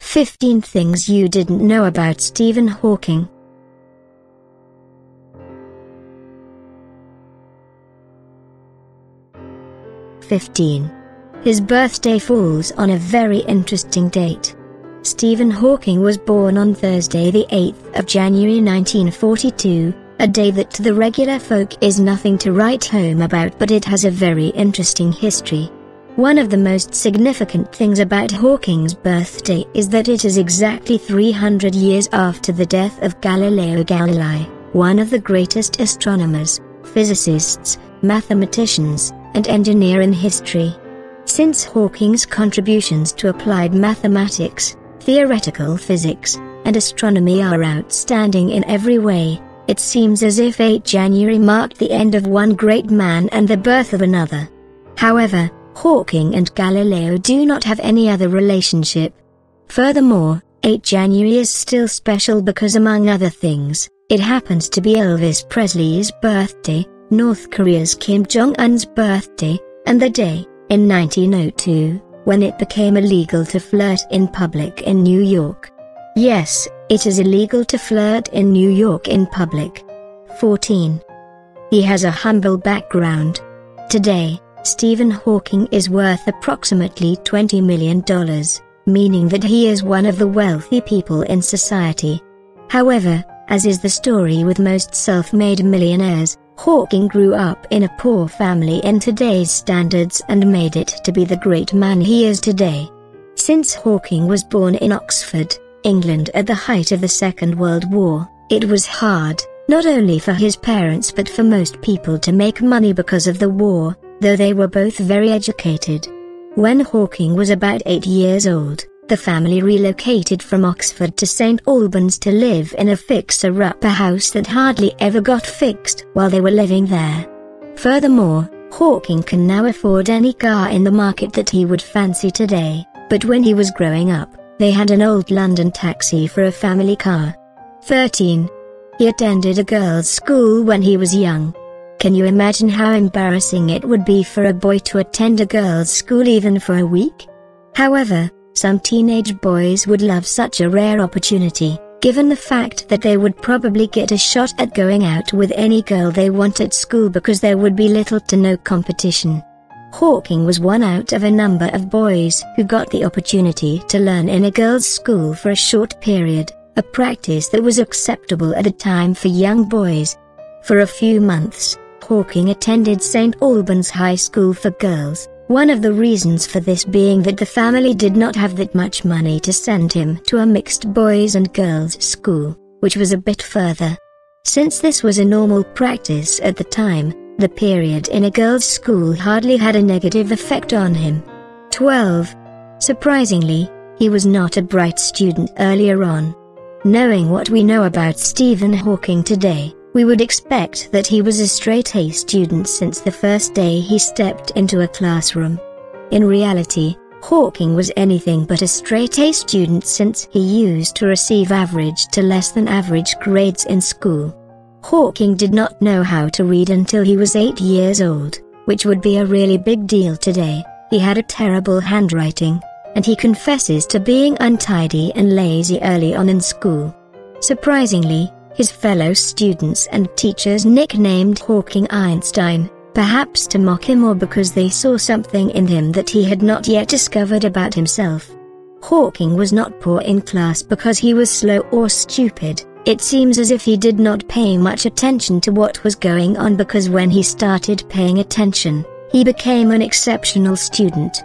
15 things you didn't know about Stephen Hawking. His birthday falls on a very interesting date. Stephen Hawking was born on Thursday the 8th of January 1942, a day that to the regular folk is nothing to write home about, but it has a very interesting history. One of the most significant things about Hawking's birthday is that it is exactly 300 years after the death of Galileo Galilei, one of the greatest astronomers, physicists, mathematicians, and engineer in history. Since Hawking's contributions to applied mathematics, theoretical physics, and astronomy are outstanding in every way, it seems as if 8 January marked the end of one great man and the birth of another. However, Hawking and Galileo do not have any other relationship. Furthermore, 8 January is still special because, among other things, it happens to be Elvis Presley's birthday, North Korea's Kim Jong-un's birthday, and the day, in 1902, when it became illegal to flirt in public in New York. Yes, it is illegal to flirt in New York in public. 14. He has a humble background. Today, Stephen Hawking is worth approximately $20 million, meaning that he is one of the wealthy people in society. However, as is the story with most self-made millionaires, Hawking grew up in a poor family in today's standards and made it to be the great man he is today. Since Hawking was born in Oxford, England at the height of the Second World War, it was hard, not only for his parents but for most people to make money because of the war, though they were both very educated. When Hawking was about 8 years old, the family relocated from Oxford to St. Albans to live in a fixer-upper house that hardly ever got fixed while they were living there. Furthermore, Hawking can now afford any car in the market that he would fancy today, but when he was growing up, they had an old London taxi for a family car. 13. He attended a girls' school when he was young. Can you imagine how embarrassing it would be for a boy to attend a girls' school even for a week? However, some teenage boys would love such a rare opportunity, given the fact that they would probably get a shot at going out with any girl they want at school because there would be little to no competition. Hawking was one out of a number of boys who got the opportunity to learn in a girls' school for a short period, a practice that was acceptable at the time for young boys. For a few months, Hawking attended St. Albans High School for girls, one of the reasons for this being that the family did not have that much money to send him to a mixed boys and girls school, which was a bit further. Since this was a normal practice at the time, the period in a girls' school hardly had a negative effect on him. 12. Surprisingly, he was not a bright student earlier on. Knowing what we know about Stephen Hawking today, we would expect that he was a straight-A student since the first day he stepped into a classroom. In reality, Hawking was anything but a straight-A student since he used to receive average to less than average grades in school. Hawking did not know how to read until he was 8 years old, which would be a really big deal today. He had a terrible handwriting, and he confesses to being untidy and lazy early on in school. Surprisingly, his fellow students and teachers nicknamed Hawking Einstein, perhaps to mock him or because they saw something in him that he had not yet discovered about himself. Hawking was not poor in class because he was slow or stupid. It seems as if he did not pay much attention to what was going on because when he started paying attention, he became an exceptional student.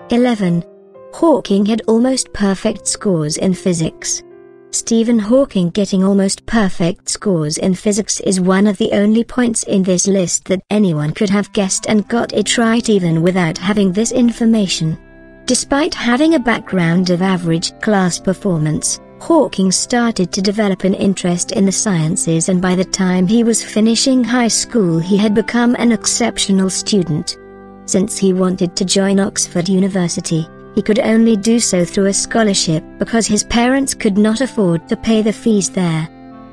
11. Hawking had almost perfect scores in physics. Stephen Hawking getting almost perfect scores in physics is one of the only points in this list that anyone could have guessed and got it right even without having this information. Despite having a background of average class performance, Hawking started to develop an interest in the sciences, and by the time he was finishing high school he had become an exceptional student. Since he wanted to join Oxford University, he could only do so through a scholarship because his parents could not afford to pay the fees there.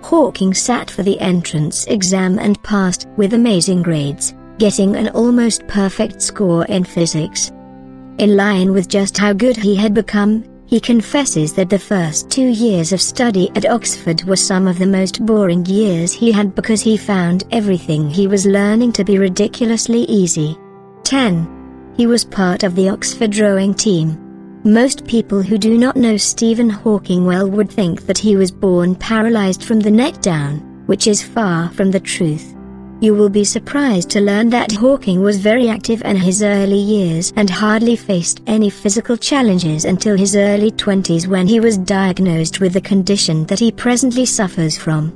Hawking sat for the entrance exam and passed with amazing grades, getting an almost perfect score in physics. In line with just how good he had become, he confesses that the first 2 years of study at Oxford were some of the most boring years he had because he found everything he was learning to be ridiculously easy. 10. He was part of the Oxford rowing team. Most people who do not know Stephen Hawking well would think that he was born paralyzed from the neck down, which is far from the truth. You will be surprised to learn that Hawking was very active in his early years and hardly faced any physical challenges until his early 20s when he was diagnosed with the condition that he presently suffers from.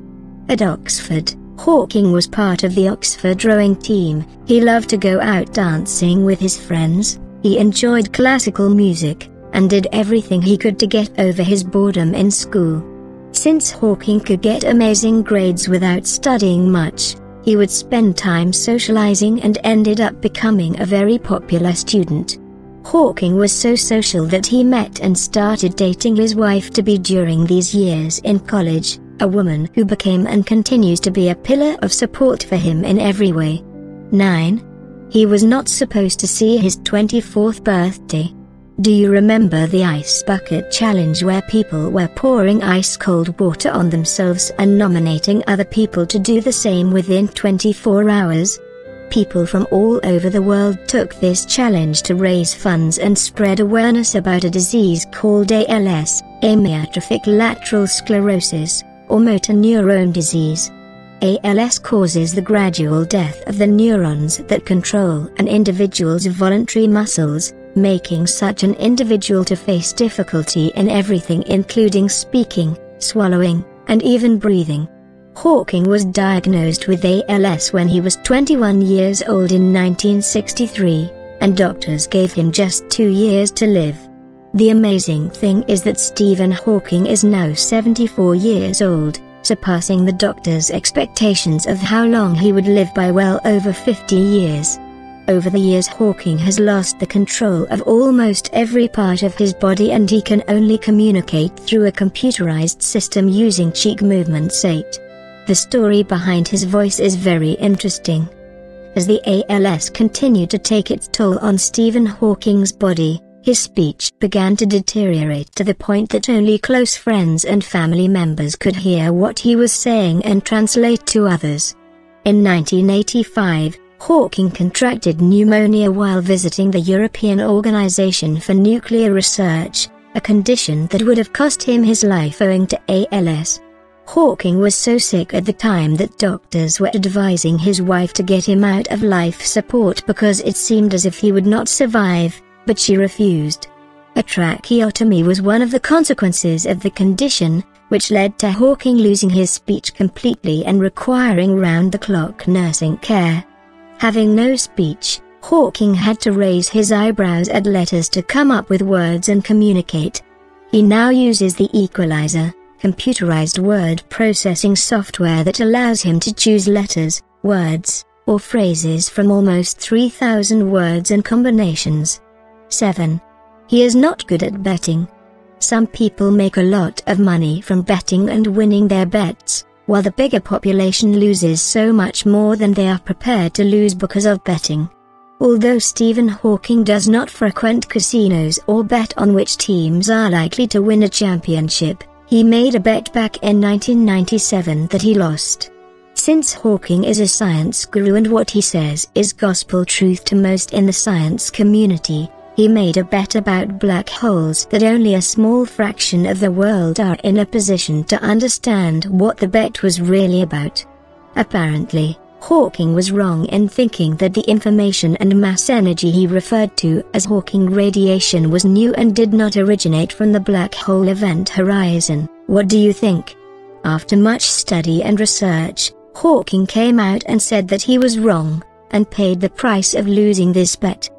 At Oxford, Hawking was part of the Oxford rowing team. He loved to go out dancing with his friends, he enjoyed classical music, and did everything he could to get over his boredom in school. Since Hawking could get amazing grades without studying much, he would spend time socializing and ended up becoming a very popular student. Hawking was so social that he met and started dating his wife-to-be during these years in college, a woman who became and continues to be a pillar of support for him in every way. 9. He was not supposed to see his 24th birthday. Do you remember the ice bucket challenge where people were pouring ice-cold water on themselves and nominating other people to do the same within 24 hours? People from all over the world took this challenge to raise funds and spread awareness about a disease called ALS, amyotrophic lateral sclerosis, or motor neuron disease. ALS causes the gradual death of the neurons that control an individual's voluntary muscles, making such an individual to face difficulty in everything including speaking, swallowing, and even breathing. Hawking was diagnosed with ALS when he was 21 years old in 1963, and doctors gave him just 2 years to live. The amazing thing is that Stephen Hawking is now 74 years old, surpassing the doctors' expectations of how long he would live by well over 50 years. Over the years, Hawking has lost the control of almost every part of his body and he can only communicate through a computerized system using cheek movements. 8. The story behind his voice is very interesting. As the ALS continued to take its toll on Stephen Hawking's body, his speech began to deteriorate to the point that only close friends and family members could hear what he was saying and translate to others. In 1985, Hawking contracted pneumonia while visiting the European Organization for Nuclear Research, a condition that would have cost him his life owing to ALS. Hawking was so sick at the time that doctors were advising his wife to get him out of life support because it seemed as if he would not survive, but she refused. A tracheotomy was one of the consequences of the condition, which led to Hawking losing his speech completely and requiring round-the-clock nursing care. Having no speech, Hawking had to raise his eyebrows at letters to come up with words and communicate. He now uses the Equalizer, computerized word processing software that allows him to choose letters, words, or phrases from almost 3,000 words and combinations. 7. He is not good at betting. Some people make a lot of money from betting and winning their bets, while the bigger population loses so much more than they are prepared to lose because of betting. Although Stephen Hawking does not frequent casinos or bet on which teams are likely to win a championship, he made a bet back in 1997 that he lost. Since Hawking is a science guru and what he says is gospel truth to most in the science community, he made a bet about black holes that only a small fraction of the world are in a position to understand what the bet was really about. Apparently, Hawking was wrong in thinking that the information and mass energy he referred to as Hawking radiation was new and did not originate from the black hole event horizon. What do you think? After much study and research, Hawking came out and said that he was wrong, and paid the price of losing this bet.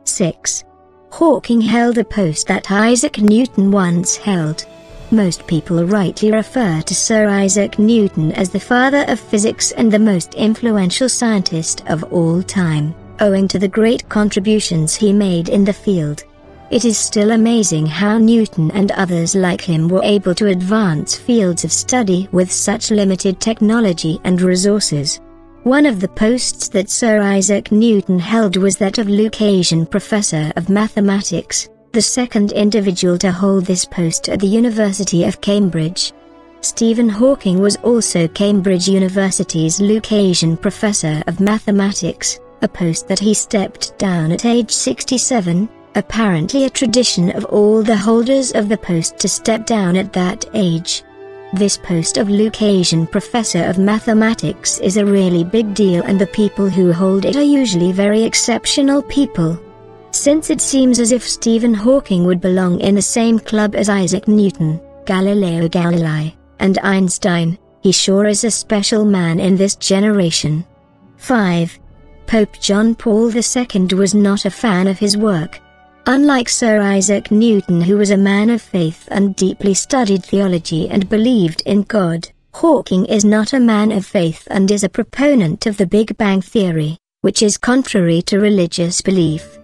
6. Hawking held a post that Isaac Newton once held. Most people rightly refer to Sir Isaac Newton as the father of physics and the most influential scientist of all time, owing to the great contributions he made in the field. It is still amazing how Newton and others like him were able to advance fields of study with such limited technology and resources. One of the posts that Sir Isaac Newton held was that of Lucasian Professor of Mathematics, the second individual to hold this post at the University of Cambridge. Stephen Hawking was also Cambridge University's Lucasian Professor of Mathematics, a post that he stepped down at age 67, apparently a tradition of all the holders of the post to step down at that age. This post of Lucasian Professor of Mathematics is a really big deal, and the people who hold it are usually very exceptional people. Since it seems as if Stephen Hawking would belong in the same club as Isaac Newton, Galileo Galilei, and Einstein, he sure is a special man in this generation. 5. Pope John Paul II was not a fan of his work. Unlike Sir Isaac Newton, who was a man of faith and deeply studied theology and believed in God, Hawking is not a man of faith and is a proponent of the Big Bang Theory, which is contrary to religious belief.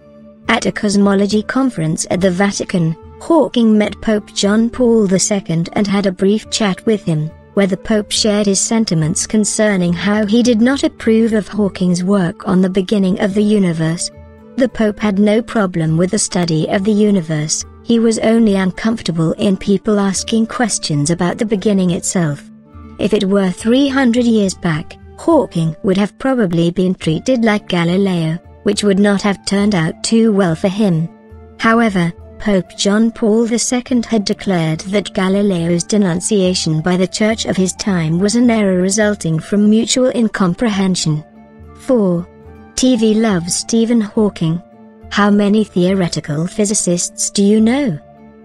At a cosmology conference at the Vatican, Hawking met Pope John Paul II and had a brief chat with him, where the Pope shared his sentiments concerning how he did not approve of Hawking's work on the beginning of the universe. The Pope had no problem with the study of the universe, he was only uncomfortable in people asking questions about the beginning itself. If it were 300 years back, Hawking would have probably been treated like Galileo, which would not have turned out too well for him. However, Pope John Paul II had declared that Galileo's denunciation by the Church of his time was an error resulting from mutual incomprehension. 4. TV loves Stephen Hawking. How many theoretical physicists do you know?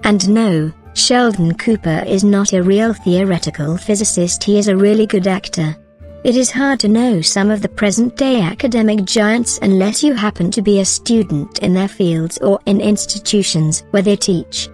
And no, Sheldon Cooper is not a real theoretical physicist, he is a really good actor. It is hard to know some of the present-day academic giants unless you happen to be a student in their fields or in institutions where they teach.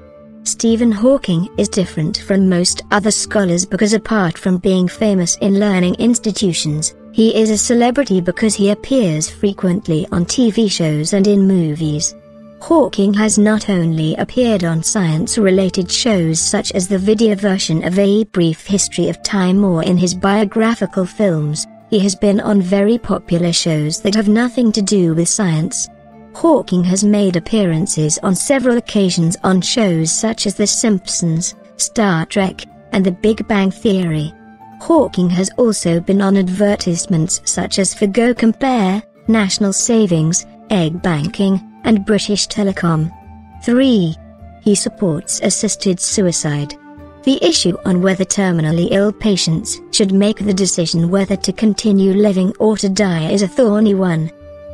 Stephen Hawking is different from most other scholars because apart from being famous in learning institutions, he is a celebrity because he appears frequently on TV shows and in movies. Hawking has not only appeared on science-related shows such as the video version of A Brief History of Time or in his biographical films, he has been on very popular shows that have nothing to do with science. Hawking has made appearances on several occasions on shows such as The Simpsons, Star Trek, and The Big Bang Theory. Hawking has also been on advertisements such as for Go Compare, National Savings, Egg Banking, and British Telecom. 3. He supports assisted suicide. The issue on whether terminally ill patients should make the decision whether to continue living or to die is a thorny one.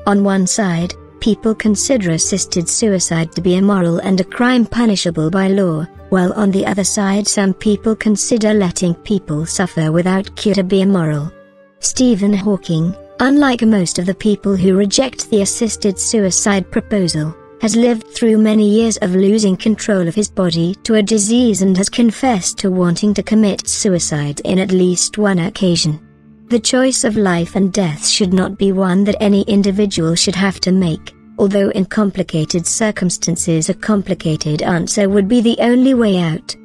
On one side, people consider assisted suicide to be immoral and a crime punishable by law, while on the other side some people consider letting people suffer without cure to be immoral. Stephen Hawking, unlike most of the people who reject the assisted suicide proposal, has lived through many years of losing control of his body to a disease and has confessed to wanting to commit suicide in at least one occasion. The choice of life and death should not be one that any individual should have to make, although in complicated circumstances a complicated answer would be the only way out.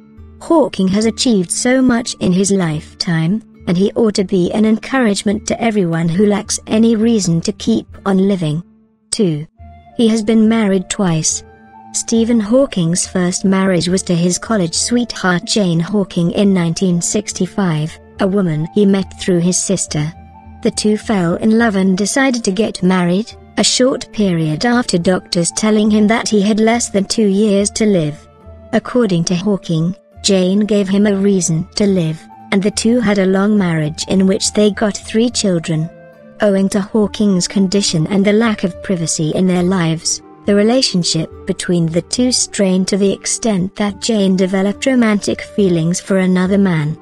Hawking has achieved so much in his lifetime, and he ought to be an encouragement to everyone who lacks any reason to keep on living. 2. He has been married twice. Stephen Hawking's first marriage was to his college sweetheart Jane Hawking in 1965, a woman he met through his sister. The two fell in love and decided to get married, a short period after doctors telling him that he had less than 2 years to live. According to Hawking, Jane gave him a reason to live, and the two had a long marriage in which they got 3 children. Owing to Hawking's condition and the lack of privacy in their lives, the relationship between the two strained to the extent that Jane developed romantic feelings for another man.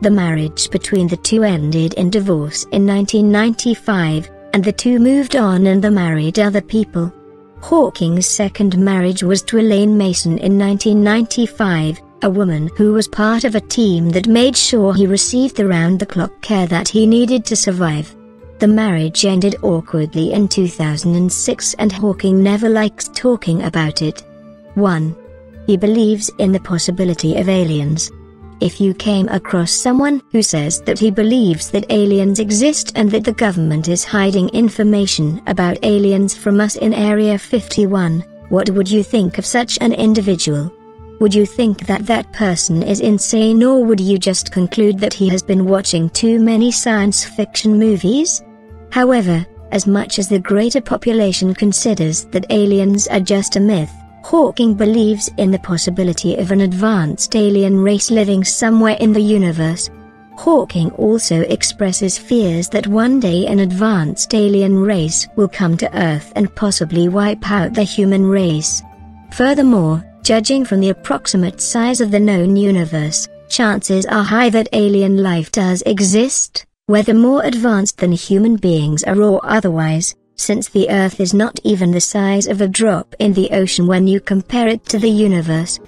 The marriage between the two ended in divorce in 1995, and the two moved on and married other people. Hawking's second marriage was to Elaine Mason in 1995, a woman who was part of a team that made sure he received the round-the-clock care that he needed to survive. The marriage ended awkwardly in 2006 and Hawking never likes talking about it. 1. He believes in the possibility of aliens. If you came across someone who says that he believes that aliens exist and that the government is hiding information about aliens from us in Area 51, what would you think of such an individual? Would you think that that person is insane, or would you just conclude that he has been watching too many science fiction movies? However, as much as the greater population considers that aliens are just a myth, Hawking believes in the possibility of an advanced alien race living somewhere in the universe. Hawking also expresses fears that one day an advanced alien race will come to Earth and possibly wipe out the human race. Furthermore, judging from the approximate size of the known universe, chances are high that alien life does exist, whether more advanced than human beings are or otherwise, since the Earth is not even the size of a drop in the ocean when you compare it to the universe.